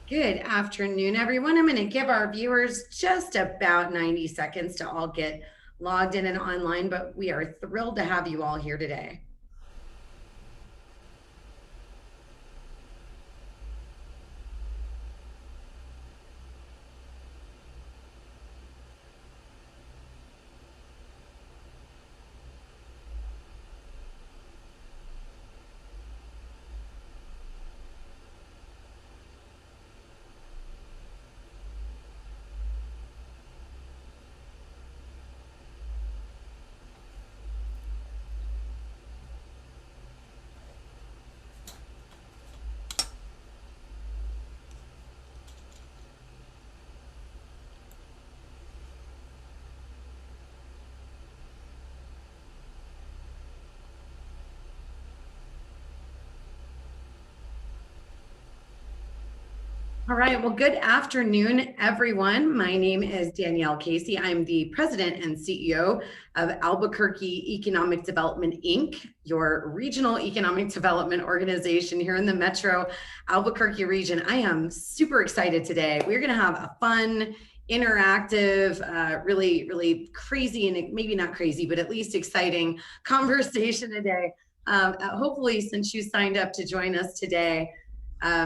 Good afternoon, everyone. I'm going to give our viewers just about 90 seconds to all get logged in and online, but we are thrilled to have you all here today. All right, well, good afternoon, everyone. My name is Danielle Casey. I'm the president and CEO of Albuquerque Economic Development, Inc., your regional economic development organization here in the Metro Albuquerque region. I am super excited today. We're going to have a fun, interactive, really crazy, and maybe not crazy, but at least exciting conversation today. Hopefully, since you signed up to join us today,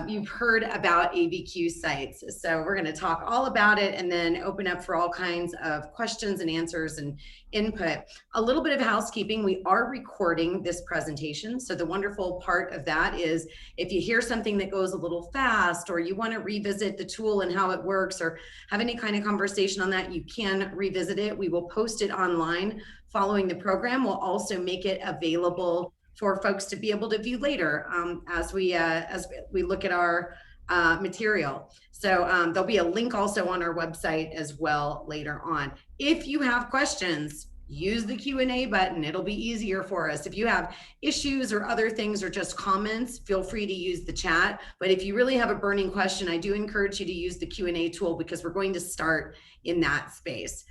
you've heard about ABQSites. So we're going to talk all about it and then open up for all kinds of questions and answers and input. A little bit of housekeeping. We are recording this presentation. So the wonderful part of that is if you hear something that goes a little fast or you want to revisit the tool and how it works or have any kind of conversation on that, you can revisit it. We will post it online following the program. We'll also make it available for folks to be able to view later as we look at our material. So there'll be a link also on our website as well later on. If you have questions, use the Q&A button. It'll be easier for us. If you have issues or other things or just comments, feel free to use the chat. But if you really have a burning question, I do encourage you to use the Q&A tool because we're going to start in that space.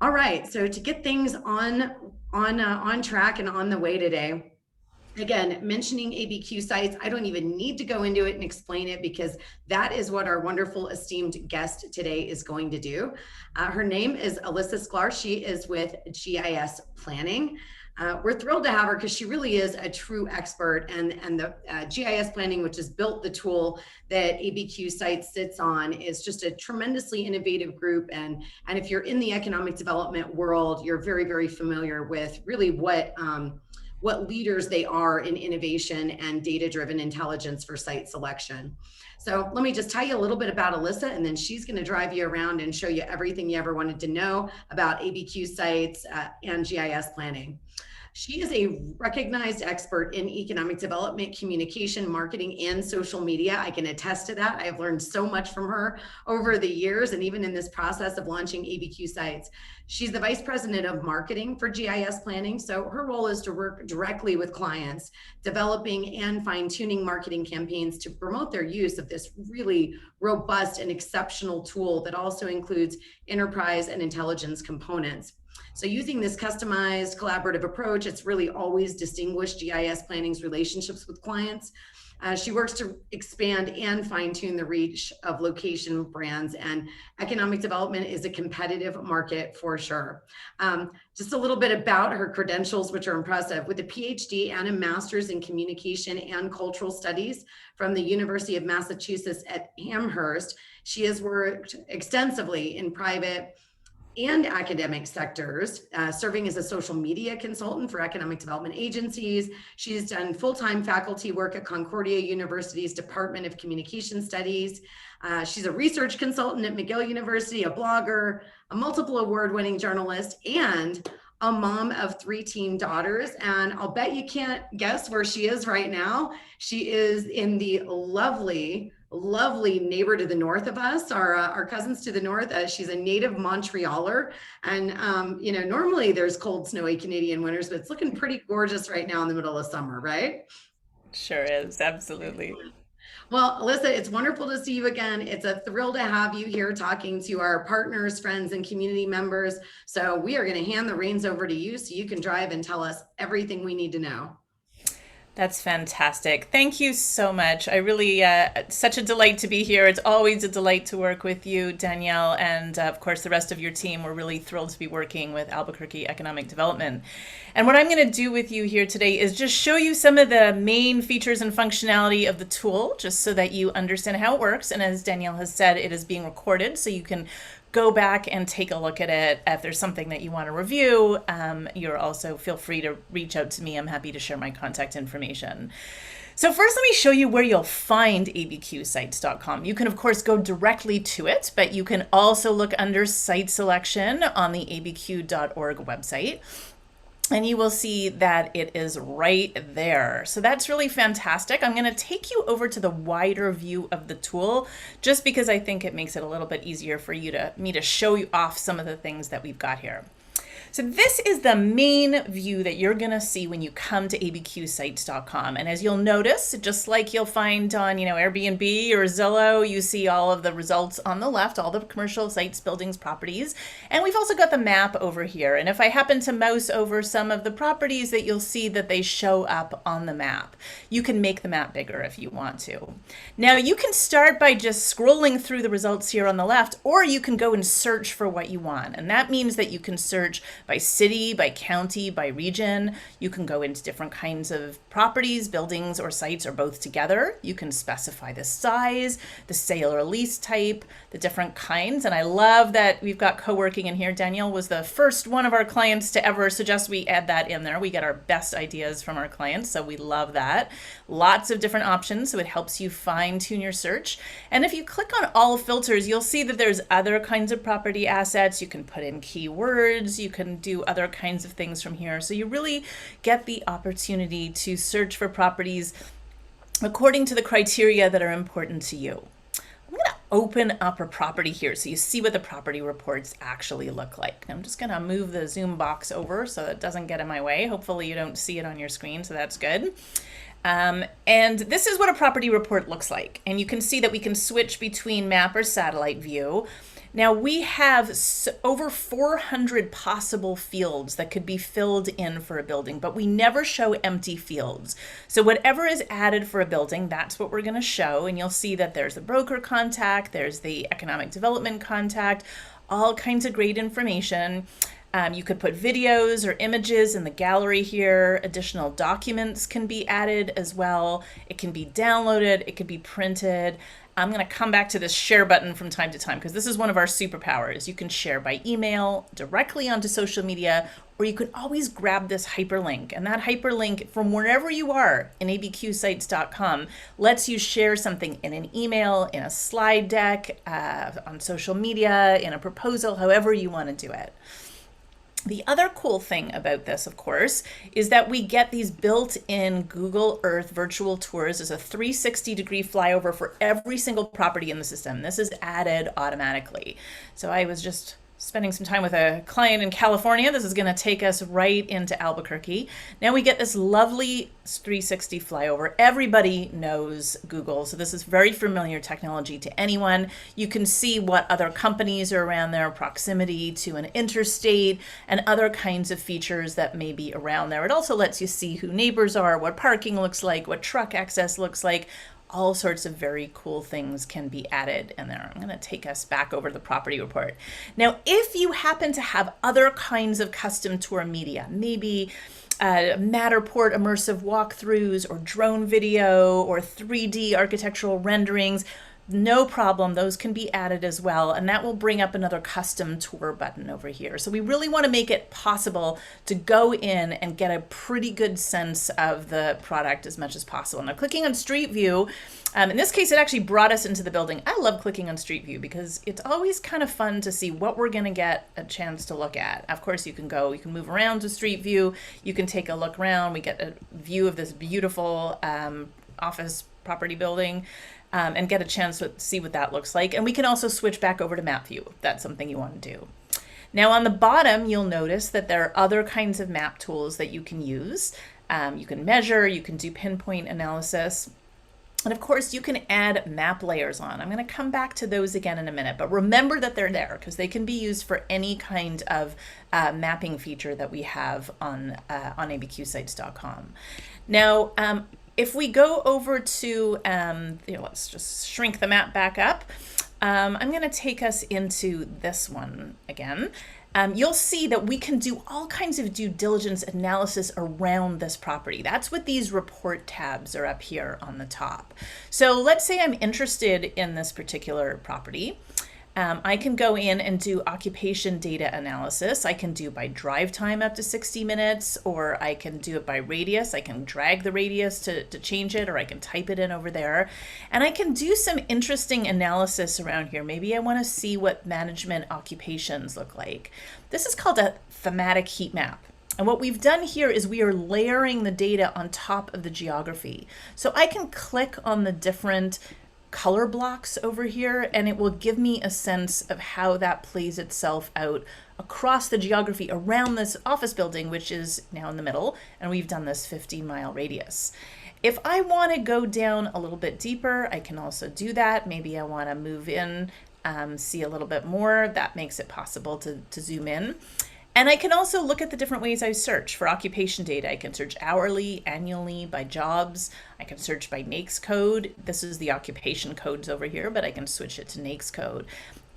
All right, so to get things on track and on the way today, again, mentioning ABQSites, I don't even need to go into it and explain it because that is what our wonderful esteemed guest today is going to do. Her name is Alissa Sklar. She is with GIS Planning. We're thrilled to have her because she really is a true expert, and the GIS Planning, which has built the tool that ABQSites sits on, is just a tremendously innovative group. And if you're in the economic development world, you're very familiar with really what leaders they are in innovation and data-driven intelligence for site selection. So let me just tell you a little bit about Alissa, and then she's going to drive you around and show you everything you ever wanted to know about ABQSites and GIS planning. She is a recognized expert in economic development, communication, marketing, and social media. I can attest to that. I have learned so much from her over the years, and even in this process of launching ABQSites. She's the vice president of marketing for GIS Planning. So her role is to work directly with clients, developing and fine-tuning marketing campaigns to promote their use of this really robust and exceptional tool that also includes enterprise and intelligence components. So using this customized collaborative approach, it's really always distinguished GIS Planning's relationships with clients. She works to expand and fine-tune the reach of location brands, and economic development is a competitive market for sure. Just a little bit about her credentials, which are impressive. With a PhD and a master's in communication and cultural studies from the University of Massachusetts at Amherst, she has worked extensively in private and academic sectors, serving as a social media consultant for economic development agencies. She's done full-time faculty work at Concordia University's Department of Communication Studies. She's a research consultant at McGill University, a blogger, a multiple award-winning journalist, and a mom of 3 teen daughters. And I'll bet you can't guess where she is right now. She is in the lovely neighbor to the north of us, our cousins to the north. She's a native Montrealer, and normally there's cold, snowy Canadian winters, but it's looking pretty gorgeous right now in the middle of summer, right? Sure is, absolutely. Well, Alissa, it's wonderful to see you again. It's a thrill to have you here talking to our partners, friends, and community members. So we are going to hand the reins over to you so you can drive and tell us everything we need to know. That's fantastic. Thank you so much. I really, such a delight to be here. It's always a delight to work with you, Danielle, and of course the rest of your team. We're really thrilled to be working with Albuquerque Economic Development. And what I'm going to do with you here today is just show you some of the main features and functionality of the tool, just so that you understand how it works. And as Danielle has said, it is being recorded, so you can go back and take a look at it. If there's something that you want to review, you're also feel free to reach out to me. I'm happy to share my contact information. So first, let me show you where you'll find abqsites.com. You can, of course, go directly to it, but you can also look under site selection on the abq.org website. And you will see that it is right there. So that's really fantastic. I'm going to take you over to the wider view of the tool, just because I think it makes it a little bit easier for me to show you off some of the things that we've got here. So this is the main view that you're going to see when you come to abqsites.com. And as you'll notice, just like you'll find on, Airbnb or Zillow, you see all of the results on the left, all the commercial sites, buildings, properties. And we've also got the map over here. And if I happen to mouse over some of the properties, that you'll see that they show up on the map. You can make the map bigger if you want to. Now you can start by just scrolling through the results here on the left, or you can go and search for what you want. And that means that you can search by city, by county, by region. You can go into different kinds of properties, buildings, or sites, or both together. You can specify the size, the sale or lease type, the different kinds. And I love that we've got co-working in here. Danielle was the first one of our clients to ever suggest we add that in there. We get our best ideas from our clients, so we love that. Lots of different options, so it helps you fine-tune your search. And if you click on all filters, you'll see that there's other kinds of property assets. You can put in keywords, you can do other kinds of things from here. So you really get the opportunity to search for properties according to the criteria that are important to you. I'm going to open up a property here so you see what the property reports actually look like. I'm just going to move the Zoom box over so it doesn't get in my way. Hopefully you don't see it on your screen, so that's good. And this is what a property report looks like. And you can see that we can switch between map or satellite view. Now we have over 400 possible fields that could be filled in for a building, but we never show empty fields. So whatever is added for a building, that's what we're going to show. And you'll see that there's the broker contact, there's the economic development contact, all kinds of great information. You could put videos or images in the gallery here. Additional documents can be added as well. It can be downloaded, it could be printed. I'm going to come back to this share button from time to time because this is one of our superpowers. You can share by email, directly onto social media, or you can always grab this hyperlink. And that hyperlink from wherever you are in abqsites.com lets you share something in an email, in a slide deck, on social media, in a proposal, however you want to do it. The other cool thing about this, of course, is that we get these built-in Google Earth virtual tours as a 360-degree flyover for every single property in the system. This is added automatically. So I was just spending some time with a client in California. This is going to take us right into Albuquerque. Now we get this lovely 360 flyover. Everybody knows Google, so this is very familiar technology to anyone. You can see what other companies are around there, proximity to an interstate, and other kinds of features that may be around there. It also lets you see who neighbors are, what parking looks like, what truck access looks like. All sorts of very cool things can be added in there. I'm going to take us back over to the property report. Now, if you happen to have other kinds of custom tour media, maybe Matterport immersive walkthroughs or drone video or 3D architectural renderings, no problem, those can be added as well, and that will bring up another custom tour button over here. So we really want to make it possible to go in and get a pretty good sense of the product as much as possible. Now clicking on Street View, in this case it actually brought us into the building. I love clicking on Street View because it's always kind of fun to see what we're going to get a chance to look at. Of course you can move around to Street View, you can take a look around, we get a view of this beautiful office property building. And get a chance to see what that looks like. And we can also switch back over to map view if that's something you want to do. Now on the bottom, you'll notice that there are other kinds of map tools that you can use. You can measure, you can do pinpoint analysis. And of course, you can add map layers on. I'm going to come back to those again in a minute, but remember that they're there because they can be used for any kind of mapping feature that we have on abqsites.com. Now, if we go over to, let's just shrink the map back up. I'm going to take us into this one again. You'll see that we can do all kinds of due diligence analysis around this property. That's what these report tabs are up here on the top. So let's say I'm interested in this particular property. I can go in and do occupation data analysis. I can do by drive time up to 60 minutes, or I can do it by radius. I can drag the radius to change it, or I can type it in over there. And I can do some interesting analysis around here. Maybe I want to see what management occupations look like. This is called a thematic heat map. And what we've done here is we are layering the data on top of the geography. So I can click on the different color blocks over here, and it will give me a sense of how that plays itself out across the geography around this office building, which is now in the middle, and we've done this 50-mile radius. If I want to go down a little bit deeper, I can also do that. Maybe I want to move in, see a little bit more. That makes it possible to zoom in. And I can also look at the different ways I search for occupation data. I can search hourly, annually, by jobs. I can search by NAICS code. This is the occupation codes over here, but I can switch it to NAICS code.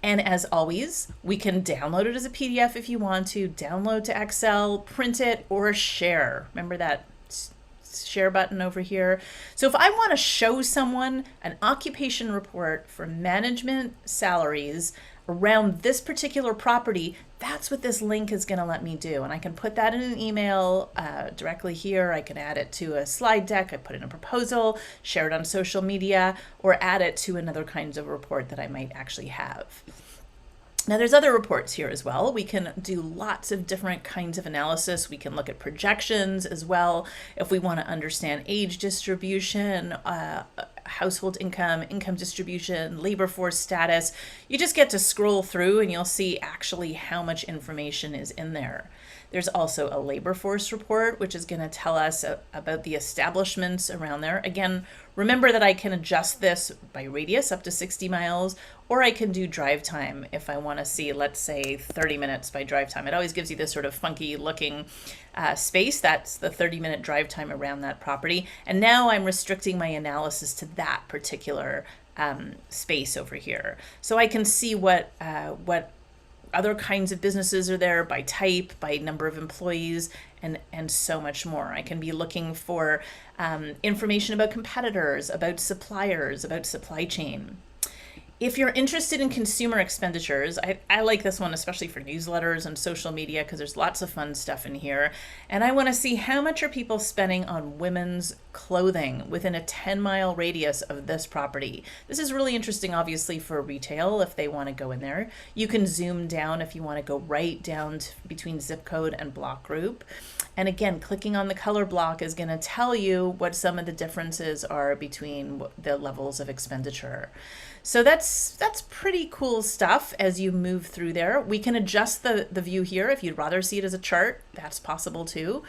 And as always, we can download it as a PDF if you want to, download to Excel, print it, or share. Remember that share button over here? So if I want to show someone an occupation report for management salaries around this particular property, that's what this link is going to let me do. And I can put that in an email directly here. I can add it to a slide deck. I put in a proposal, share it on social media, or add it to another kinds of report that I might actually have. Now there's other reports here as well. We can do lots of different kinds of analysis. We can look at projections as well. If we want to understand age distribution, household income, income distribution, labor force status, you just get to scroll through and you'll see actually how much information is in there. There's also a labor force report, which is going to tell us about the establishments around there. Again, remember that I can adjust this by radius up to 60 miles, or I can do drive time if I want to see, let's say, 30 minutes by drive time. It always gives you this sort of funky looking space. That's the 30-minute drive time around that property. And now I'm restricting my analysis to that particular space over here. So I can see what other kinds of businesses are there by type, by number of employees, and so much more. I can be looking for information about competitors, about suppliers, about supply chain. If you're interested in consumer expenditures, I like this one, especially for newsletters and social media, because there's lots of fun stuff in here. And I want to see how much are people spending on women's clothing within a 10-mile radius of this property. This is really interesting, obviously, for retail if they want to go in there. You can zoom down if you want to go right down between zip code and block group. And again, clicking on the color block is going to tell you what some of the differences are between the levels of expenditure. So that's pretty cool stuff as you move through there. We can adjust the view here. If you'd rather see it as a chart, that's possible too.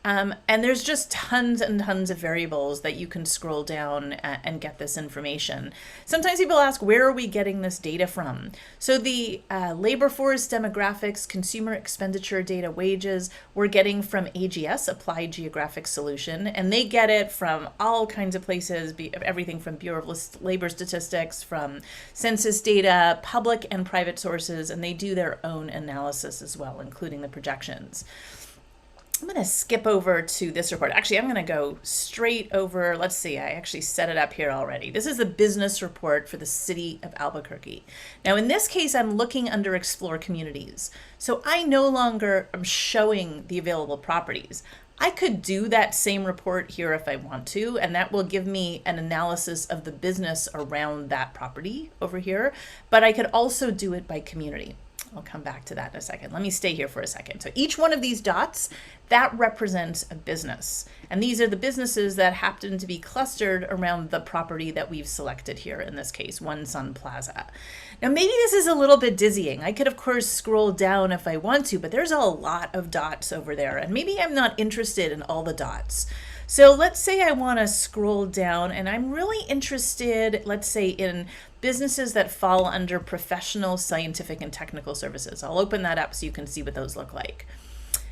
And there's just tons and tons of variables that you can scroll down and get this information. Sometimes people ask, where are we getting this data from? So the labor force, demographics, consumer expenditure data, wages, we're getting from AGS, Applied Geographic Solution, and they get it from all kinds of places, everything from Bureau of Labor Statistics, from Census data, public and private sources, and they do their own analysis as well, including the projections. I'm going to skip over to this report. Actually, I'm going to go straight over. Let's see, I actually set it up here already. This is the business report for the city of Albuquerque. Now, in this case, I'm looking under Explore Communities. So I no longer am showing the available properties. I could do that same report here if I want to, and that will give me an analysis of the business around that property over here, but I could also do it by community. I'll come back to that in a second. Let me stay here for a second. So each one of these dots, that represents a business. And these are the businesses that happen to be clustered around the property that we've selected here, in this case, One Sun Plaza. Now, maybe this is a little bit dizzying. I could, of course, scroll down if I want to, but there's a lot of dots over there, and maybe I'm not interested in all the dots. So let's say I want to scroll down and I'm really interested, let's say, in businesses that fall under professional, scientific, and technical services. I'll open that up so you can see what those look like.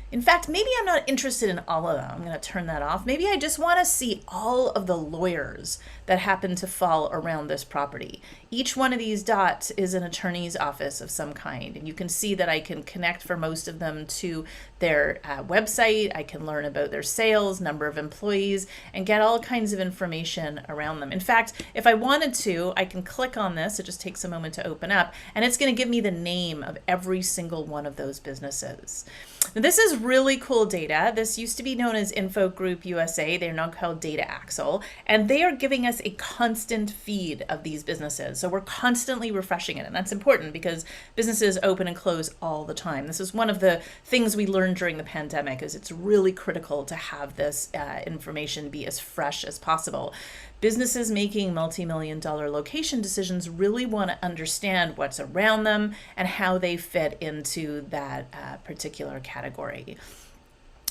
In fact, maybe I'm not interested in all of them. I'm going to turn that off. Maybe I just want to see all of the lawyers that happen to fall around this property. Each one of these dots is an attorney's office of some kind. And you can see that I can connect for most of them to their website. I can learn about their sales, number of employees, and get all kinds of information around them. In fact, if I wanted to, I can click on this. It just takes a moment to open up, and it's going to give me the name of every single one of those businesses. Now, this is really cool data. This used to be known as InfoGroup USA. They're now called DataAxle, and they are giving us a constant feed of these businesses. So we're constantly refreshing it, and that's important because businesses open and close all the time. This is one of the things we learned during the pandemic, is it's really critical to have this information be as fresh as possible. Businesses making multi-million-dollar location decisions really want to understand what's around them and how they fit into that particular category.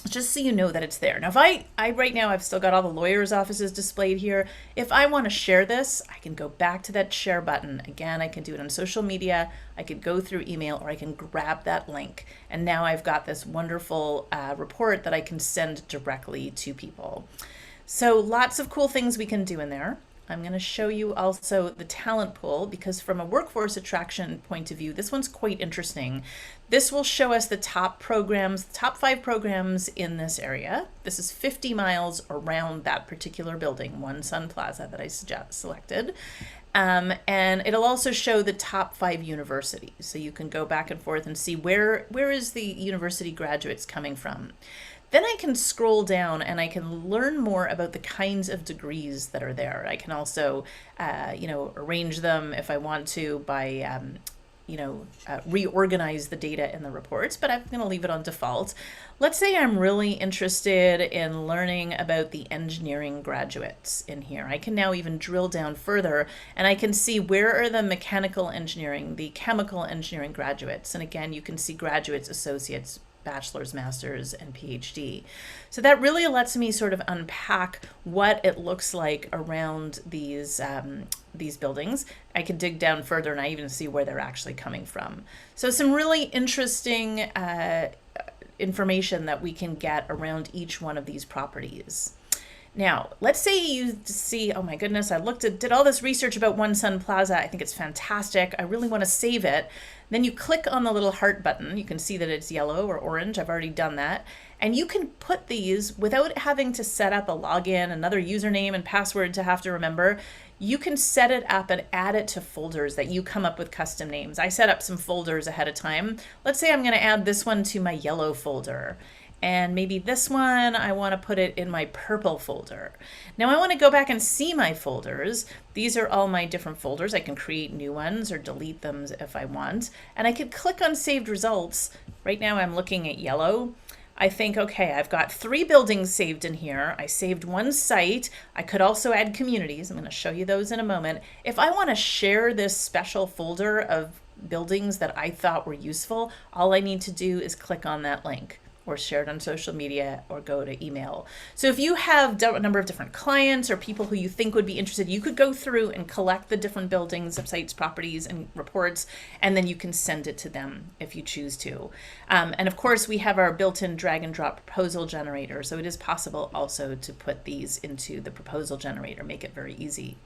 Just so you know that it's there. Now, if I right now, I've still got all the lawyers' offices displayed here. If I want to share this, I can go back to that share button. Again, I can do it on social media, I could go through email, or I can grab that link. And now I've got this wonderful report that I can send directly to people. So lots of cool things we can do in there. I'm going to show you also the talent pool, because from a workforce attraction point of view, this one's quite interesting. This will show us the top programs, top 5 programs in this area. This is 50 miles around that particular building, One Sun Plaza that I selected. And it'll also show the top 5 universities. So you can go back and forth and see where is the university graduates coming from. Then I can scroll down and I can learn more about the kinds of degrees that are there. I can also, arrange them if I want to by, reorganize the data in the reports, but I'm going to leave it on default. Let's say I'm really interested in learning about the engineering graduates in here. I can now even drill down further and I can see where are the mechanical engineering, the chemical engineering graduates. And again, you can see graduates, associates, bachelor's, master's, and PhD. So that really lets me sort of unpack what it looks like around these buildings. I can dig down further and I even see where they're actually coming from. So some really interesting information that we can get around each one of these properties. Now, let's say you see, oh my goodness, I did all this research about One Sun Plaza. I think it's fantastic. I really want to save it. Then you click on the little heart button. You can see that it's yellow or orange. I've already done that. And you can put these without having to set up a login, another username and password to have to remember. You can set it up and add it to folders that you come up with custom names. I set up some folders ahead of time. Let's say I'm going to add this one to my yellow folder. And maybe this one, I want to put it in my purple folder. Now I want to go back and see my folders. These are all my different folders. I can create new ones or delete them if I want. And I could click on saved results. Right now I'm looking at yellow. I think, okay, I've got 3 buildings saved in here. I saved 1 site. I could also add communities. I'm going to show you those in a moment. If I want to share this special folder of buildings that I thought were useful, all I need to do is click on that link, or share it on social media, or go to email. So if you have a number of different clients or people who you think would be interested, you could go through and collect the different buildings, sites, properties, and reports, and then you can send it to them if you choose to. And of course, we have our built-in drag and drop proposal generator, so it is possible also to put these into the proposal generator, make it very easy.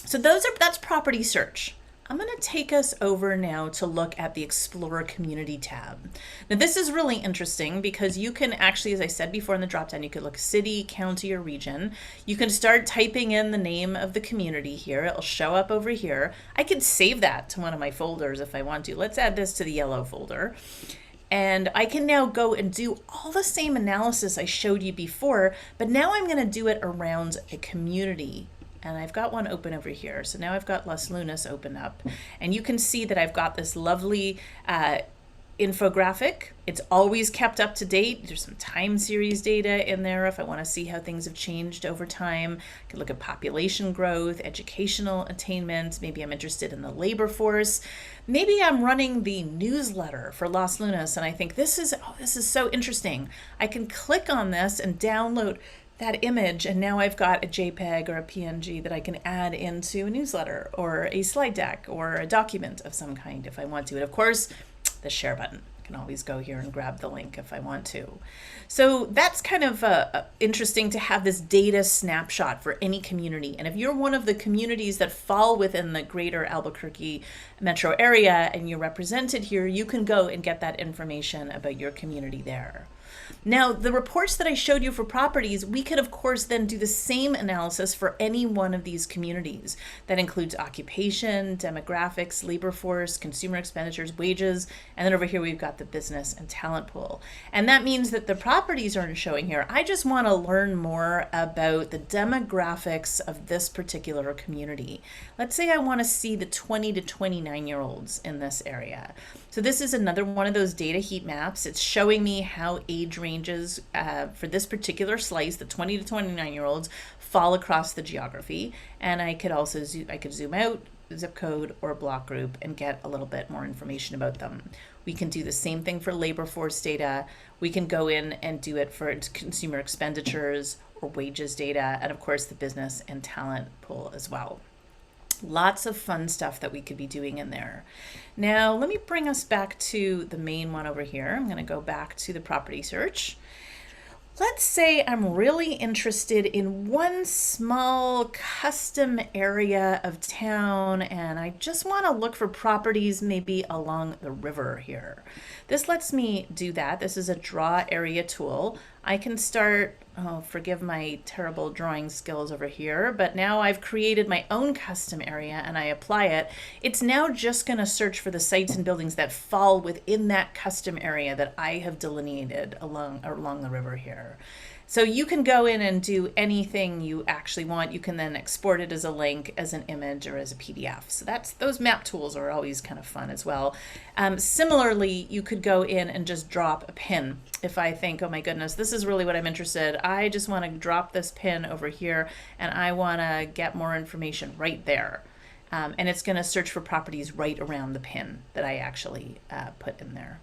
So that's property search. I'm going to take us over now to look at the Explore Community tab. Now this is really interesting because you can actually, as I said before in the dropdown, you could look city, county, or region. You can start typing in the name of the community here. It'll show up over here. I could save that to one of my folders if I want to. Let's add this to the yellow folder. And I can now go and do all the same analysis I showed you before, but now I'm going to do it around a community. And I've got one open over here. So now I've got Las Lunas open up. And you can see that I've got this lovely infographic. It's always kept up to date. There's some time series data in there if I want to see how things have changed over time. I can look at population growth, educational attainment. Maybe I'm interested in the labor force. Maybe I'm running the newsletter for Las Lunas and I think this is so interesting. I can click on this and download that image, and now I've got a JPEG or a PNG that I can add into a newsletter or a slide deck or a document of some kind if I want to. And of course, the share button. I can always go here and grab the link if I want to. So that's kind of interesting to have this data snapshot for any community. And if you're one of the communities that fall within the greater Albuquerque metro area and you're represented here, you can go and get that information about your community there. Now, the reports that I showed you for properties, we could, of course, then do the same analysis for any one of these communities. That includes occupation, demographics, labor force, consumer expenditures, wages, and then over here we've got the business and talent pool. And that means that the properties aren't showing here. I just want to learn more about the demographics of this particular community. Let's say I want to see the 20 to 29-year-olds in this area. So this is another one of those data heat maps. It's showing me how age ranges for this particular slice, the 20 to 29-year-olds, fall across the geography. And I could also zoom out, zip code, or block group and get a little bit more information about them. We can do the same thing for labor force data. We can go in and do it for consumer expenditures or wages data, and of course the business and talent pool as well. Lots of fun stuff that we could be doing in there. Now, let me bring us back to the main one over here. I'm going to go back to the property search. Let's say I'm really interested in one small custom area of town and I just want to look for properties maybe along the river here. This lets me do that. This is a draw area tool. I can start, forgive my terrible drawing skills over here, but now I've created my own custom area and I apply it. It's now just going to search for the sites and buildings that fall within that custom area that I have delineated along the river here. So you can go in and do anything you actually want. You can then export it as a link, as an image, or as a PDF. So those map tools are always kind of fun as well. Similarly, you could go in and just drop a pin. If I think, oh my goodness, this is really what I'm interested, I just want to drop this pin over here and I want to get more information right there. And it's going to search for properties right around the pin that I actually put in there.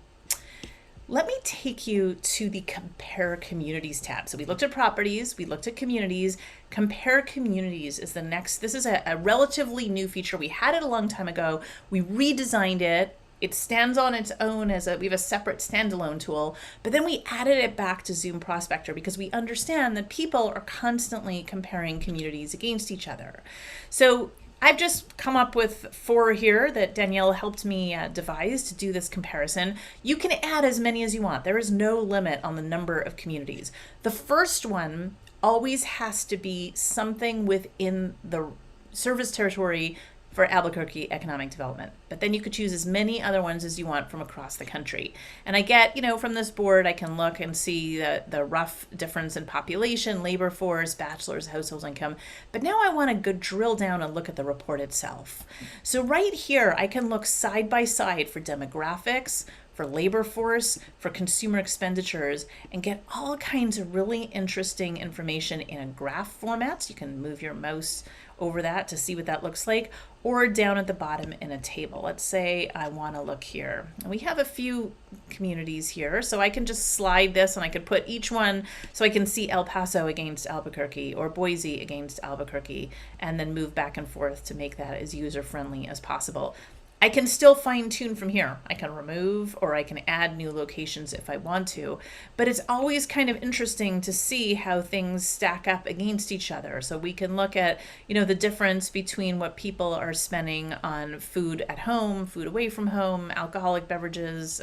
Let me take you to the Compare Communities tab. So we looked at properties, we looked at communities. Compare Communities is the next. This is a relatively new feature. We had it a long time ago. We redesigned it. It stands on its own we have a separate standalone tool, but then we added it back to ZoomProspector because we understand that people are constantly comparing communities against each other. So I've just come up with 4 here that Danielle helped me devise to do this comparison. You can add as many as you want. There is no limit on the number of communities. The first one always has to be something within the service territory for Albuquerque economic development. But then you could choose as many other ones as you want from across the country. And I get, from this board, I can look and see the rough difference in population, labor force, bachelor's, household income. But now I want to go drill down and look at the report itself. So right here, I can look side by side for demographics, for labor force, for consumer expenditures, and get all kinds of really interesting information in a graph format. So you can move your mouse over that to see what that looks like, or down at the bottom in a table. Let's say I want to look here. We have a few communities here, so I can just slide this and I could put each one so I can see El Paso against Albuquerque or Boise against Albuquerque, and then move back and forth to make that as user-friendly as possible. I can still fine tune from here. I can remove or I can add new locations if I want to, but it's always kind of interesting to see how things stack up against each other. So we can look at, the difference between what people are spending on food at home, food away from home, alcoholic beverages,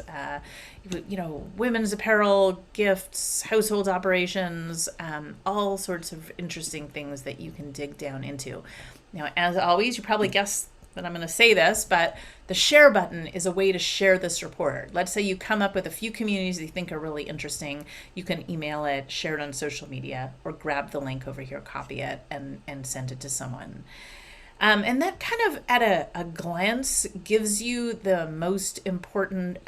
women's apparel, gifts, household operations, all sorts of interesting things that you can dig down into. Now, as always, you probably guessed that I'm going to say this, but the share button is a way to share this report. Let's say you come up with a few communities that you think are really interesting. You can email it, share it on social media, or grab the link over here, copy it, and send it to someone. And that kind of at a glance gives you the most important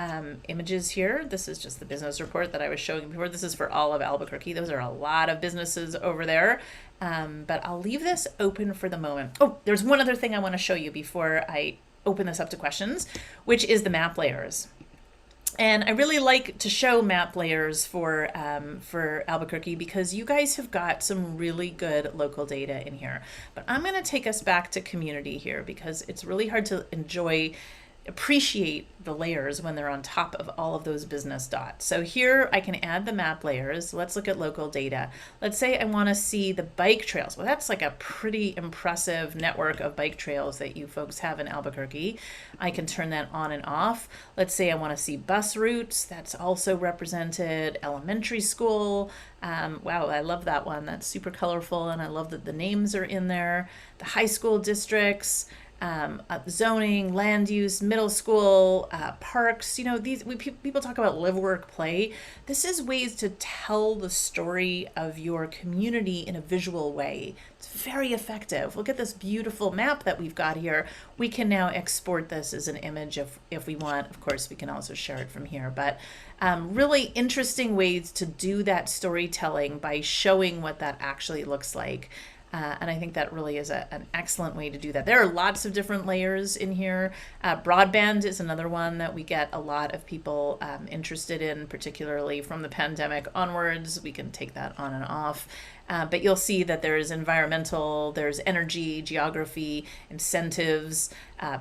images here. This is just the business report that I was showing before. This is for all of Albuquerque. Those are a lot of businesses over there. But I'll leave this open for the moment. Oh, there's one other thing I want to show you before I open this up to questions, which is the map layers. And I really like to show map layers for Albuquerque because you guys have got some really good local data in here. But I'm going to take us back to community here because it's really hard to appreciate the layers when they're on top of all of those business dots. So here I can add the map layers. Let's look at local data. Let's say I want to see the bike trails. Well, that's like a pretty impressive network of bike trails that you folks have in Albuquerque. I can turn that on and off. Let's say I want to see bus routes. That's also represented. Elementary school. Wow, I love that one. That's super colorful, and I love that the names are in there. The high school districts. Zoning, land use, middle school, parks. You know, people talk about live, work, play. This is ways to tell the story of your community in a visual way. It's very effective. Look at this beautiful map that we've got here. We can now export this as an image if we want. Of course, we can also share it from here. But really interesting ways to do that storytelling by showing what that actually looks like. And I think that really is an excellent way to do that. There are lots of different layers in here. Broadband is another one that we get a lot of people interested in, particularly from the pandemic onwards. We can take that on and off. But you'll see that there's environmental, there's energy, geography, incentives,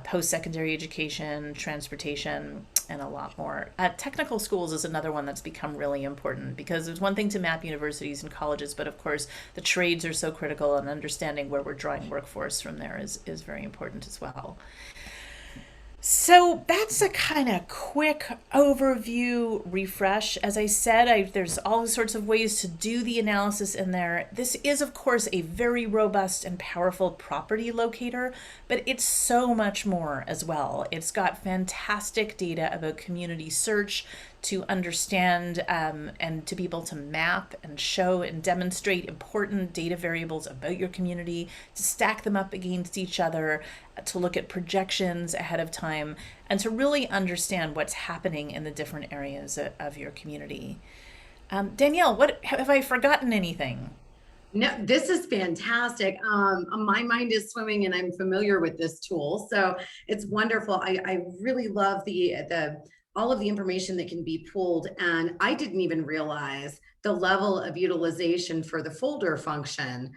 post-secondary education, transportation, and a lot more. Technical schools is another one that's become really important because there's one thing to map universities and colleges, but of course the trades are so critical, and understanding where we're drawing workforce from there is very important as well. So that's a kind of quick overview refresh. As I said, there's all sorts of ways to do the analysis in there. This is, of course, a very robust and powerful property locator, but it's so much more as well. It's got fantastic data about community search to understand and to be able to map and show and demonstrate important data variables about your community, to stack them up against each other, to look at projections ahead of time, and to really understand what's happening in the different areas of your community. Danielle, what have I forgotten anything? No, this is fantastic. My mind is swimming, and I'm familiar with this tool, so it's wonderful. I really love the all of the information that can be pulled, and I didn't even realize the level of utilization for the folder function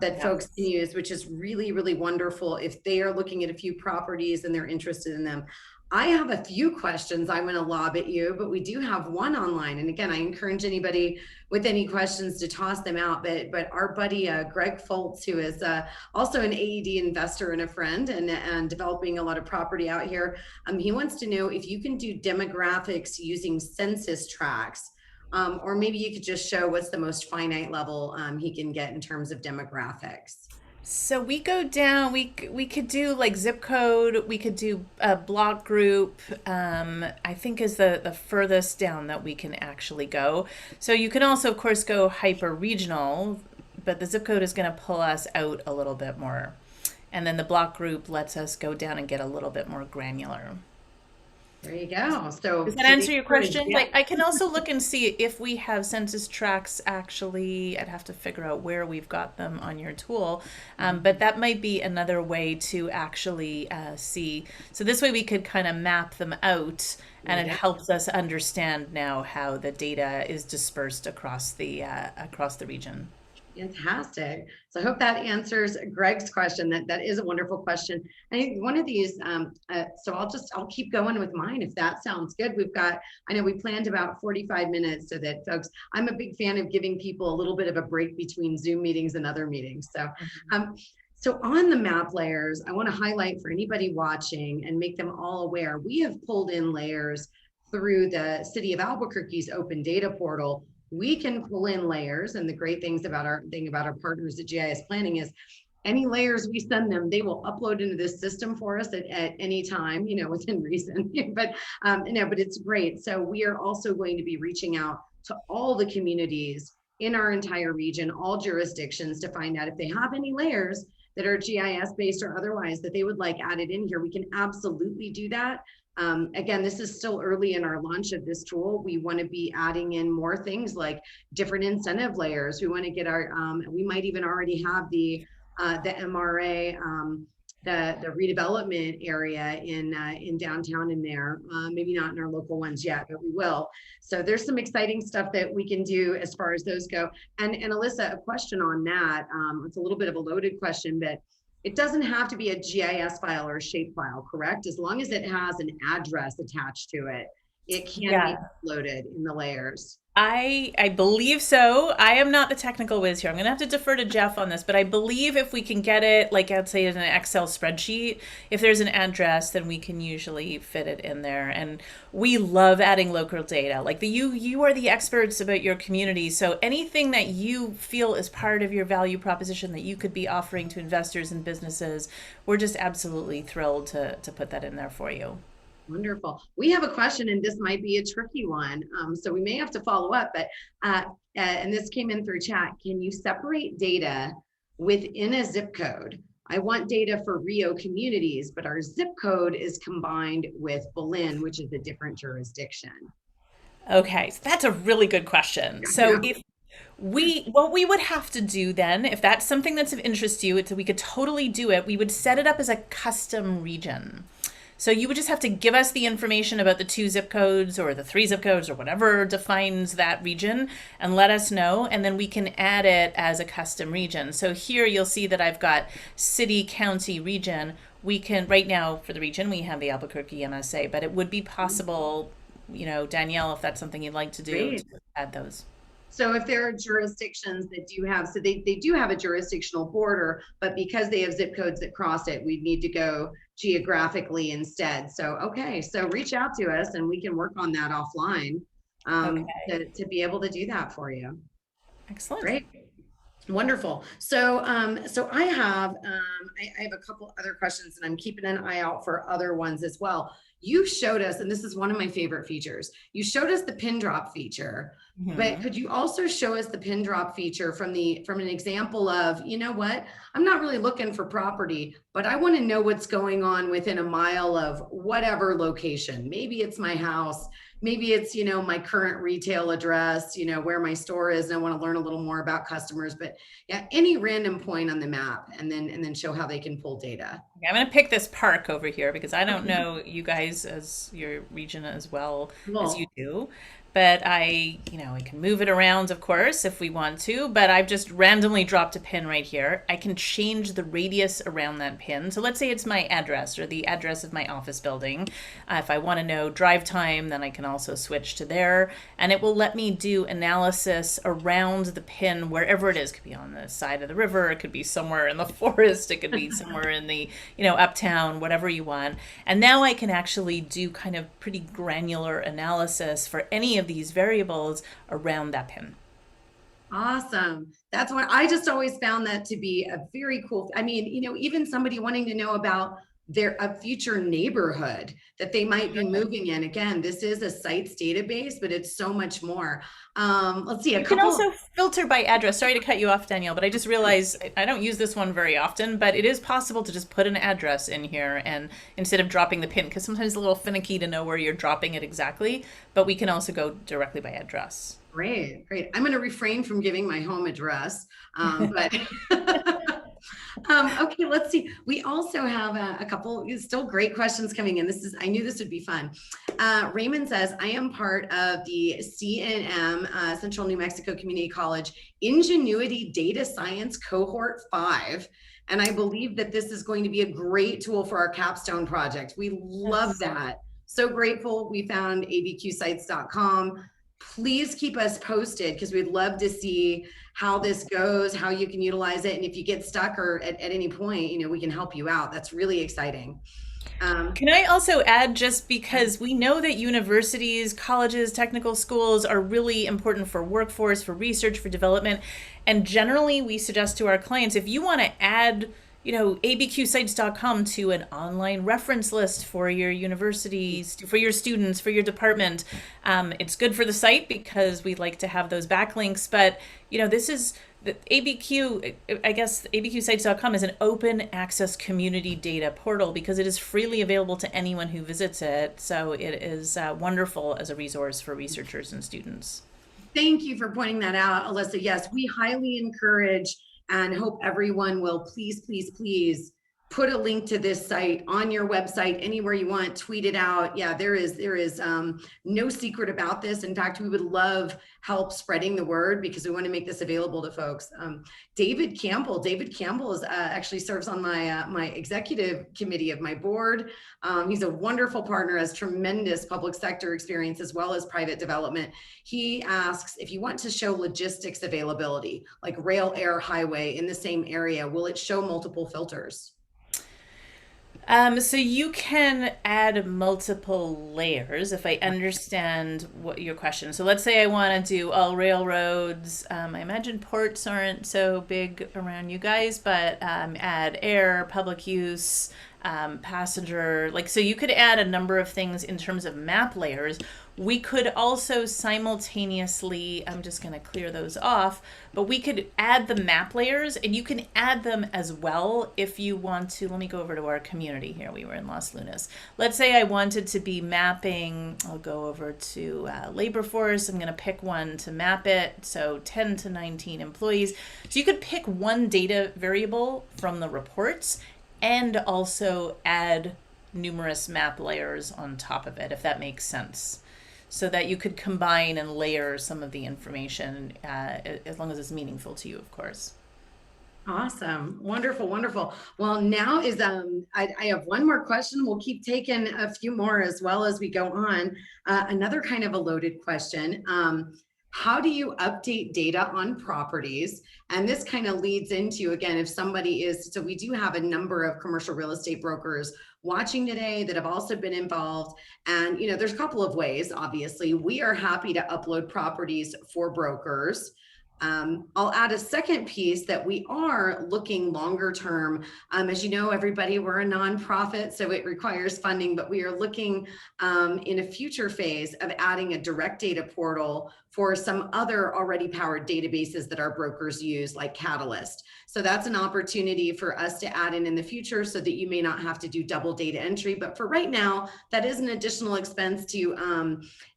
that folks can use, which is really, really wonderful if they are looking at a few properties and they're interested in them. I have a few questions I'm going to lob at you, but we do have one online. And again, I encourage anybody with any questions to toss them out. But our buddy, Greg Foltz, who is also an AED investor and a friend and developing a lot of property out here, he wants to know if you can do demographics using census tracts. Or maybe you could just show what's the most finite level he can get in terms of demographics. So we go down, we could do like zip code, we could do a block group, I think is the furthest down that we can actually go. So you can also, of course, go hyper regional, but the zip code is going to pull us out a little bit more. And then the block group lets us go down and get a little bit more granular. There you go. So does that answer your question? Yeah. Like, I can also look and see if we have census tracts. Actually, I'd have to figure out where we've got them on your tool, but that might be another way to actually see. So this way we could kind of map them out, and it helps us understand now how the data is dispersed across the region. Fantastic. So I hope that answers Greg's question. That is a wonderful question. I think one of these, so I'll keep going with mine if that sounds good. I know we planned about 45 minutes so that folks, I'm a big fan of giving people a little bit of a break between Zoom meetings and other meetings. So, so on the map layers, I want to highlight for anybody watching and make them all aware, we have pulled in layers through the City of Albuquerque's open data portal. We can pull in layers, and the great things about our partners at GIS Planning is any layers we send them, they will upload into this system for us at any time, within reason. but it's great. So we are also going to be reaching out to all the communities in our entire region, all jurisdictions, to find out if they have any layers that are GIS based or otherwise that they would like added in here. We can absolutely do that. Again, this is still early in our launch of this tool. We want to be adding in more things like different incentive layers. We want to get we might even already have the MRA the redevelopment area in downtown in there. Maybe not in our local ones yet, but we will. So there's some exciting stuff that we can do as far as those go. And Alissa, a question on that. It's a little bit of a loaded question, but it doesn't have to be a GIS file or a shape file, correct? As long as it has an address attached to it, it can be loaded in the layers. I believe so. I am not the technical whiz here. I'm going to have to defer to Jeff on this, but I believe if we can get it, like I'd say in an Excel spreadsheet, if there's an address, then we can usually fit it in there. And we love adding local data. Like you are the experts about your community. So anything that you feel is part of your value proposition that you could be offering to investors and businesses, we're just absolutely thrilled to put that in there for you. Wonderful. We have a question, and this might be a tricky one, so we may have to follow up, but and this came in through chat. Can you separate data within a zip code? I want data for Rio communities, but our zip code is combined with Berlin, which is a different jurisdiction. Okay, so that's a really good question. So if what we would have to do then, if that's something that's of interest to you, we could totally do it. We would set it up as a custom region. So you would just have to give us the information about the 2 zip codes or the 3 zip codes or whatever defines that region and let us know, and then we can add it as a custom region. So here you'll see that I've got city, county, region. We can, right now for the region, we have the Albuquerque MSA, but it would be possible, you know, Danielle, if that's something you'd like to do, to add those. So if there are jurisdictions that do have, so they do have a jurisdictional border, but because they have zip codes that cross it, we need to go geographically instead. So, okay, so reach out to us and we can work on that offline to be able to do that for you. Excellent. Great. Wonderful. So, so I have a couple other questions, and I'm keeping an eye out for other ones as well. You showed us, and this is one of my favorite features, you showed us the pin drop feature, but could you also show us the pin drop feature from an example of, you know what, I'm not really looking for property, but I want to know what's going on within a mile of whatever location. Maybe it's my house, maybe it's, you know, my current retail address, you know, where my store is, and I want to learn a little more about customers, but yeah, any random point on the map, and then show how they can pull data. Okay, I'm going to pick this park over here because I don't know you guys as your region as well as you do. But we can move it around, of course, if we want to, but I've just randomly dropped a pin right here. I can change the radius around that pin. So let's say it's my address or the address of my office building. If I want to know drive time, then I can also switch to there, and it will let me do analysis around the pin wherever it is. It could be on the side of the river, it could be somewhere in the forest, it could be somewhere in the, uptown, whatever you want. And now I can actually do kind of pretty granular analysis for any of these variables around that pin. Awesome. That's what I just always found that to be a very cool. I mean, even somebody wanting to know about a future neighborhood that they might be moving in. Again, this is a sites database, but it's so much more. Let's see. You can also filter by address. Sorry to cut you off, Danielle, but I just realized I don't use this one very often, but it is possible to just put an address in here and instead of dropping the pin, because sometimes it's a little finicky to know where you're dropping it exactly, but we can also go directly by address. Great. I'm going to refrain from giving my home address, but okay, let's see. We also have a couple still great questions coming in. I knew this would be fun. Raymond says, I am part of the CNM, Central New Mexico Community College Ingenuity Data Science Cohort 5. And I believe that this is going to be a great tool for our capstone project. We love that. So grateful we found abqsites.com. Please keep us posted because we'd love to see how this goes, how you can utilize it. And if you get stuck or at any point, we can help you out. That's really exciting. Can I also add, just because we know that universities, colleges, technical schools are really important for workforce, for research, for development. And generally we suggest to our clients, if you want to add abqsites.com to an online reference list for your universities, for your students, for your department. It's good for the site because we like to have those backlinks, but this is the abqsites.com is an open access community data portal because it is freely available to anyone who visits it. So it is wonderful as a resource for researchers and students. Thank you for pointing that out, Alissa. Yes, we highly encourage and hope everyone will please put a link to this site on your website, anywhere you want, tweet it out. Yeah, there is no secret about this. In fact, we would love help spreading the word because we want to make this available to folks. David Campbell is actually serves on my my executive committee of my board. He's a wonderful partner, has tremendous public sector experience as well as private development. He asks, if you want to show logistics availability, like rail, air, highway in the same area, will it show multiple filters? So you can add multiple layers if I understand what your question. So let's say I want to do all railroads. I imagine ports aren't so big around you guys, but add air, public use, passenger, like, so you could add a number of things in terms of map layers. We could also simultaneously, I'm just going to clear those off, but we could add the map layers, and you can add them as well if you want to. Let me go over to our community here. We were in Las Lunas. Let's say I wanted to be mapping, I'll go over to labor force. I'm going to pick one to map it. So 10 to 19 employees. So you could pick one data variable from the reports and also add numerous map layers on top of it, if that makes sense. So that you could combine and layer some of the information, as long as it's meaningful to you, of course. Awesome. Wonderful. Wonderful. Well, now is, I have one more question. We'll keep taking a few more as well as we go on. Another kind of a loaded question. How do you update data on properties? And this kind of leads into, again, if somebody is, so we do have a number of commercial real estate brokers watching today that have also been involved. And, you know, there's a couple of ways, obviously. We are happy to upload properties for brokers. I'll add a second piece that we are looking longer term. As you know, everybody, we're a nonprofit, so it requires funding, but we are looking in a future phase of adding a direct data portal for some other already powered databases that our brokers use, like Catalyst. So that's an opportunity for us to add in the future so that you may not have to do double data entry. But for right now, that is an additional expense to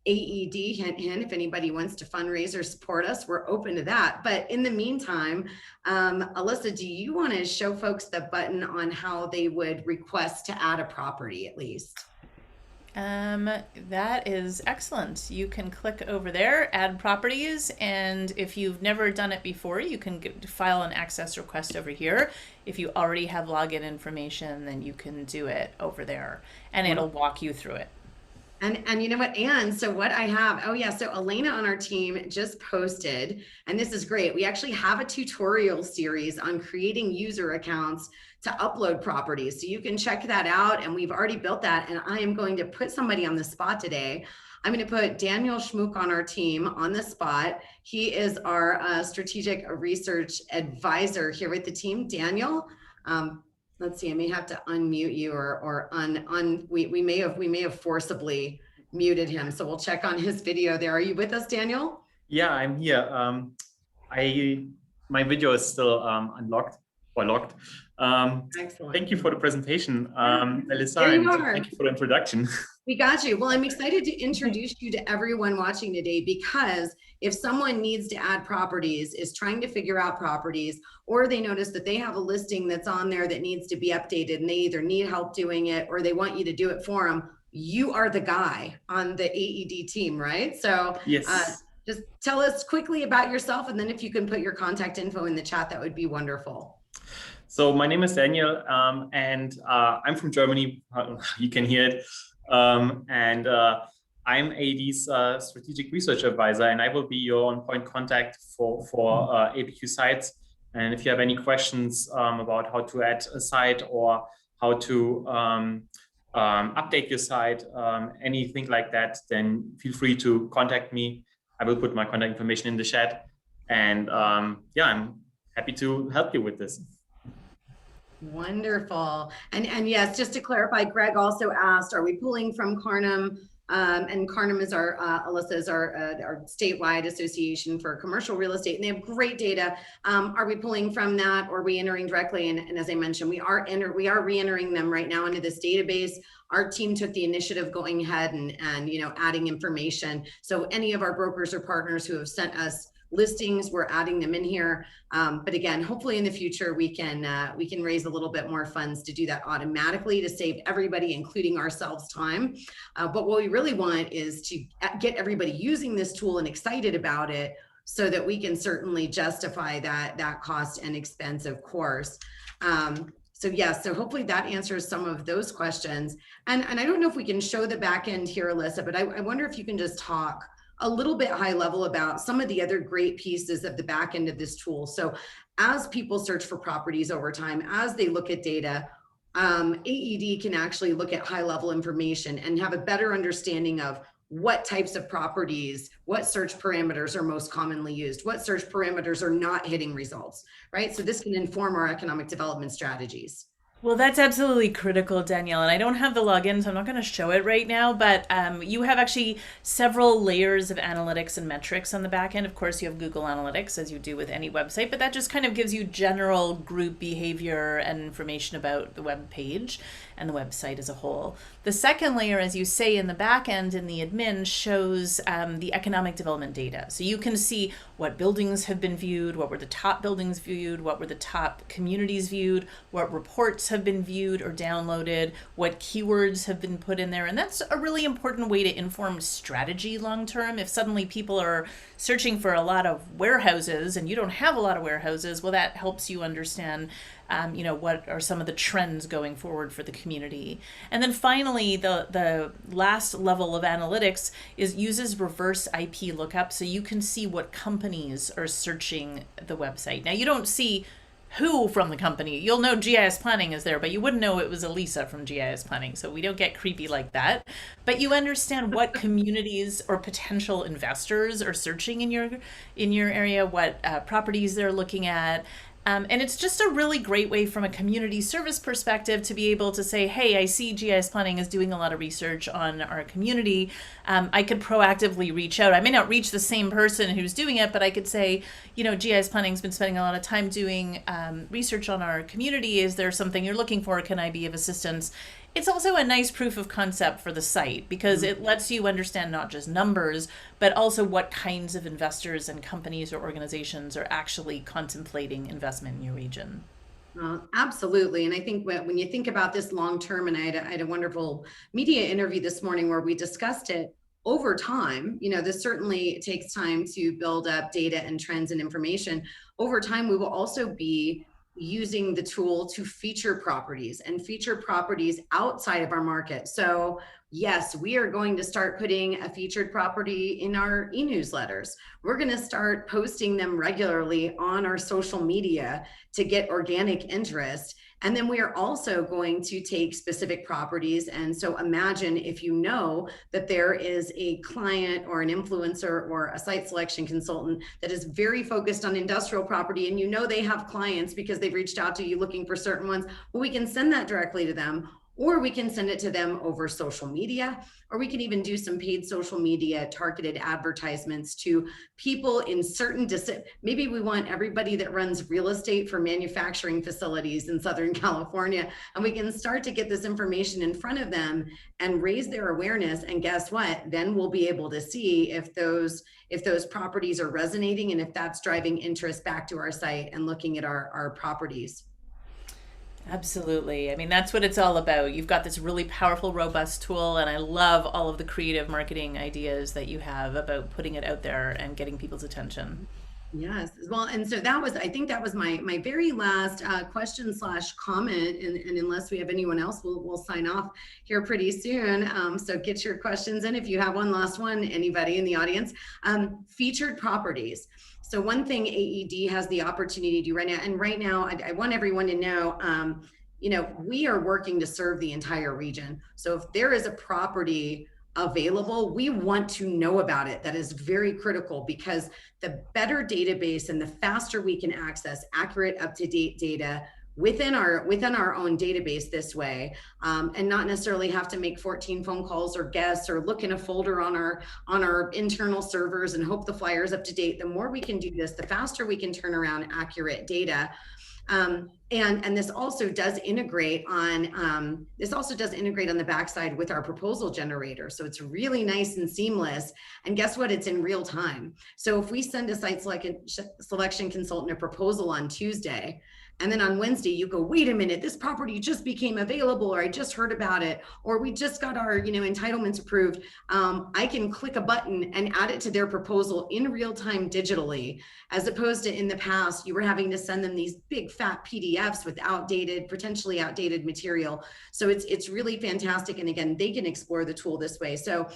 AED, hint, hint, if anybody wants to fundraise or support us, we're open to that. But in the meantime, Alissa, do you want to show folks the button on how they would request to add a property at least? That is excellent. You can click over there, add properties, and if you've never done it before, you can file an access request over here. If you already have login information, then you can do it over there, and it'll walk you through it. And you know what, Anne, so what I have, oh yeah, so Elena on our team just posted, and this is great. We actually have a tutorial series on creating user accounts to upload properties. So you can check that out, and we've already built that. And I am going to put somebody on the spot today. I'm going to put Daniel Schmook on our team on the spot. He is our strategic research advisor here with the team. Daniel, let's see, I may have to unmute you or we may have forcibly muted him. So we'll check on his video there. Are you with us, Daniel? Yeah, I'm here. My video is still unlocked or locked. Excellent. Thank you for the presentation, Alissa, and thank you for the introduction. We got you. Well, I'm excited to introduce you to everyone watching today, because if someone needs to add properties, is trying to figure out properties, or they notice that they have a listing that's on there that needs to be updated and they either need help doing it or they want you to do it for them, you are the guy on the AED team, right? So yes. Just tell us quickly about yourself, and then if you can put your contact info in the chat, that would be wonderful. So my name is Daniel, and I'm from Germany. You can hear it. I'm AED's strategic research advisor, and I will be your on-point contact for ABQSites. And if you have any questions about how to add a site or how to update your site, anything like that, then feel free to contact me. I will put my contact information in the chat. And yeah, I'm happy to help you with this. Wonderful. And yes, just to clarify, Greg also asked, are we pulling from Carnum? And Carnum is our, Alissa is our statewide association for commercial real estate, and they have great data. Are we pulling from that, or are we entering directly? And as I mentioned, we are re-entering them right now into this database. Our team took the initiative going ahead and you know, adding information. So any of our brokers or partners who have sent us listings, we're adding them in here. But again, hopefully in the future, we can raise a little bit more funds to do that automatically to save everybody, including ourselves, time. But what we really want is to get everybody using this tool and excited about it, so that we can certainly justify that cost and expense, of course. So yes, so hopefully that answers some of those questions. And I don't know if we can show the back end here, Alissa, but I wonder if you can just talk a little bit high level about some of the other great pieces of the back end of this tool. So as people search for properties over time, as they look at data, AED can actually look at high level information and have a better understanding of what types of properties, what search parameters are most commonly used, what search parameters are not hitting results, right? So this can inform our economic development strategies. Well, that's absolutely critical, Danielle. And I don't have the login, so I'm not going to show it right now. But you have actually several layers of analytics and metrics on the back end. Of course, you have Google Analytics, as you do with any website, but that just kind of gives you general group behavior and information about the web page and the website as a whole. The second layer, as you say, in the back end in the admin, shows the economic development data. So you can see what buildings have been viewed, what were the top buildings viewed, what were the top communities viewed, what reports have been viewed or downloaded, what keywords have been put in there. And that's a really important way to inform strategy long term. If suddenly people are searching for a lot of warehouses and you don't have a lot of warehouses, well, that helps you understand what are some of the trends going forward for the community. And then finally, the last level of analytics uses reverse IP lookup, so you can see what companies are searching the website. Now, you don't see who from the company. You'll know GIS Planning is there, but you wouldn't know it was Alissa from GIS Planning. So we don't get creepy like that. But you understand what communities or potential investors are searching in your area, what properties they're looking at. And it's just a really great way from a community service perspective to be able to say, hey, I see GIS Planning is doing a lot of research on our community. I could proactively reach out. I may not reach the same person who's doing it, but I could say, GIS Planning's been spending a lot of time doing research on our community. Is there something you're looking for? Can I be of assistance? It's also a nice proof of concept for the site because it lets you understand not just numbers, but also what kinds of investors and companies or organizations are actually contemplating investment in your region. Absolutely. And I think when you think about this long term, and I had a wonderful media interview this morning where we discussed it over time, this certainly takes time to build up data and trends and information. Over time, we will also be using the tool to feature properties outside of our market. So yes, we are going to start putting a featured property in our e-newsletters. We're going to start posting them regularly on our social media to get organic interest. And then we are also going to take specific properties. And so imagine if you know that there is a client or an influencer or a site selection consultant that is very focused on industrial property, and they have clients because they've reached out to you looking for certain ones, well, we can send that directly to them. Or we can send it to them over social media, or we can even do some paid social media targeted advertisements to people in certain maybe we want everybody that runs real estate for manufacturing facilities in Southern California, and we can start to get this information in front of them and raise their awareness. And guess what? Then we'll be able to see if those properties are resonating and if that's driving interest back to our site and looking at our properties. Absolutely. I mean, that's what it's all about. You've got this really powerful, robust tool, and I love all of the creative marketing ideas that you have about putting it out there and getting people's attention. Yes. Well, and so I think that was my very last question / comment. And unless we have anyone else, we'll sign off here pretty soon. So get your questions in. If you have one last one, anybody in the audience, featured properties. So one thing AED has the opportunity to do right now, I want everyone to know, we are working to serve the entire region. So if there is a property available, we want to know about it. That is very critical because the better database and the faster we can access accurate, up-to-date data within our own database this way, and not necessarily have to make 14 phone calls or guess or look in a folder on our internal servers and hope the flyer is up to date. The more we can do this, the faster we can turn around accurate data. And this also does integrate on the backside with our proposal generator. So it's really nice and seamless. And guess what? It's in real time. So if we send a site selection consultant a proposal on Tuesday, and then on Wednesday you go, wait a minute, this property just became available, or I just heard about it, or we just got our entitlements approved. I can click a button and add it to their proposal in real time digitally, as opposed to in the past, you were having to send them these big fat PDFs with potentially outdated material. So it's really fantastic. And again, they can explore the tool this way. So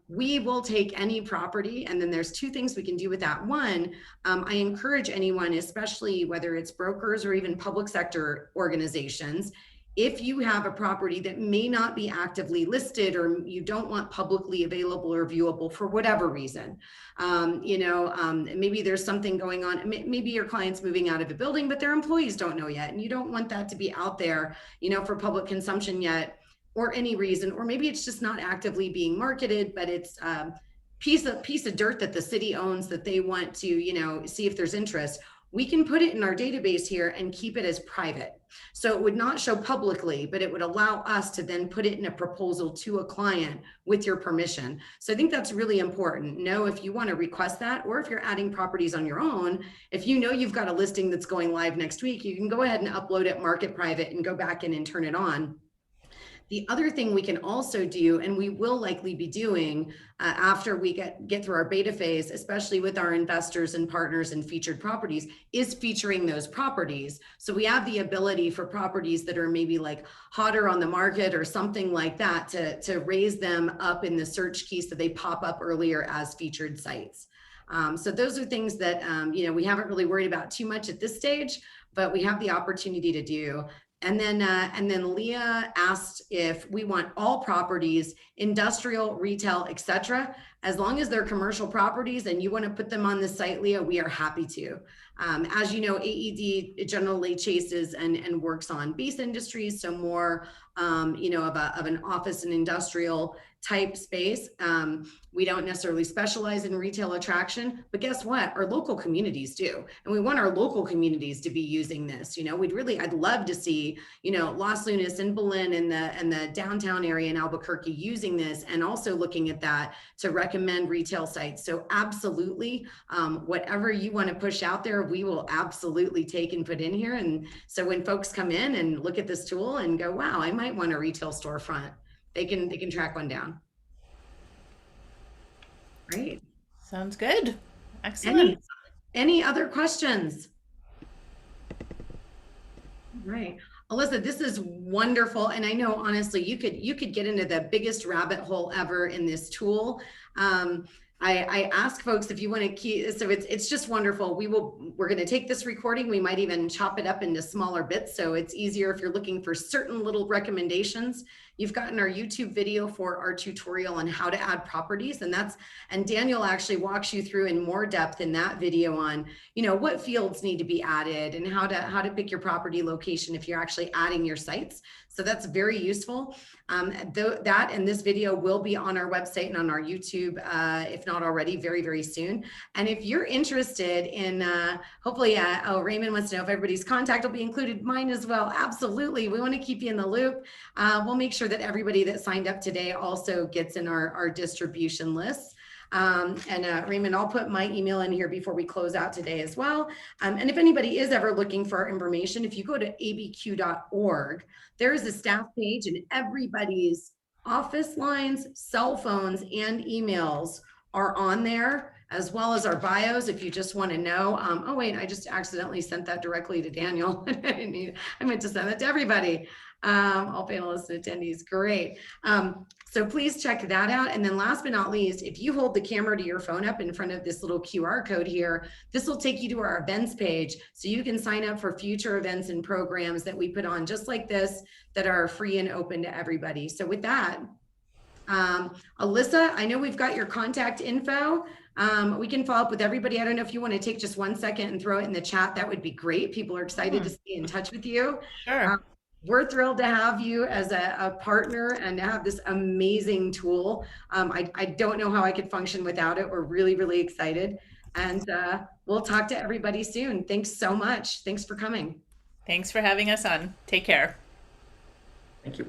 we will take any property, and then there's two things we can do with that. One, I encourage anyone, especially whether it's brokers or even public sector organizations, if you have a property that may not be actively listed, or you don't want publicly available or viewable for whatever reason, maybe there's something going on, maybe your client's moving out of a building, but their employees don't know yet, and you don't want that to be out there, for public consumption yet, or any reason, or maybe it's just not actively being marketed, but it's piece of dirt that the city owns that they want to, see if there's interest. We can put it in our database here and keep it as private. So it would not show publicly, but it would allow us to then put it in a proposal to a client with your permission. So I think that's really important. Know if you want to request that, or if you're adding properties on your own, if you've got a listing that's going live next week, you can go ahead and upload it, mark it private, and go back in and turn it on. The other thing we can also do, and we will likely be doing after we get through our beta phase, especially with our investors and partners and featured properties, is featuring those properties. So we have the ability for properties that are maybe like hotter on the market or something like that to raise them up in the search key so they pop up earlier as featured sites. So those are things that we haven't really worried about too much at this stage, but we have the opportunity to do. And then Leah asked if we want all properties, industrial, retail, etc. As long as they're commercial properties and you want to put them on the site, Leah, we are happy to. As you know, AED generally chases and works on base industries, so more of an office and industrial type space. We don't necessarily specialize in retail attraction, but guess what? Our local communities do. And we want our local communities to be using this. I'd love to see, Los Lunas and Belen and the downtown area in Albuquerque using this, and also looking at that to recommend retail sites. So absolutely, whatever you want to push out there, we will absolutely take and put in here. And so when folks come in and look at this tool and go, wow, I might want a retail storefront, they can track one down. Great. Sounds good. Excellent. Any other questions? Right. Alyssa, this is wonderful. And I know, honestly, you could get into the biggest rabbit hole ever in this tool. I ask folks if you want to key, so it's just wonderful. We're going to take this recording. We might even chop it up into smaller bits, so it's easier if you're looking for certain little recommendations. You've gotten our YouTube video for our tutorial on how to add properties, and Daniel actually walks you through in more depth in that video on, what fields need to be added and how to pick your property location if you're actually adding your sites. So that's very useful. That and this video will be on our website and on our YouTube, if not already, very, very soon. And if you're interested in, hopefully, Raymond wants to know if everybody's contact will be included, mine as well. Absolutely. We want to keep you in the loop. We'll make sure that everybody that signed up today also gets in our distribution lists. Raymond, I'll put my email in here before we close out today as well. And if anybody is ever looking for information, if you go to abq.org, there is a staff page, and everybody's office lines, cell phones, and emails are on there, as well as our bios if you just want to know. Oh wait, I just accidentally sent that directly to Daniel. I meant to send that to everybody. All panelists and attendees, great. So please check that out. And then last but not least, if you hold the camera to your phone up in front of this little QR code here, this will take you to our events page, so you can sign up for future events and programs that we put on just like this that are free and open to everybody. So with that, Alyssa, I know we've got your contact info. We can follow up with everybody. I don't know if you want to take just 1 second and throw it in the chat. That would be great. People are excited to stay in touch with you. Sure. We're thrilled to have you as a partner and to have this amazing tool. I don't know how I could function without it. We're really, really excited. And we'll talk to everybody soon. Thanks so much. Thanks for coming. Thanks for having us on. Take care. Thank you.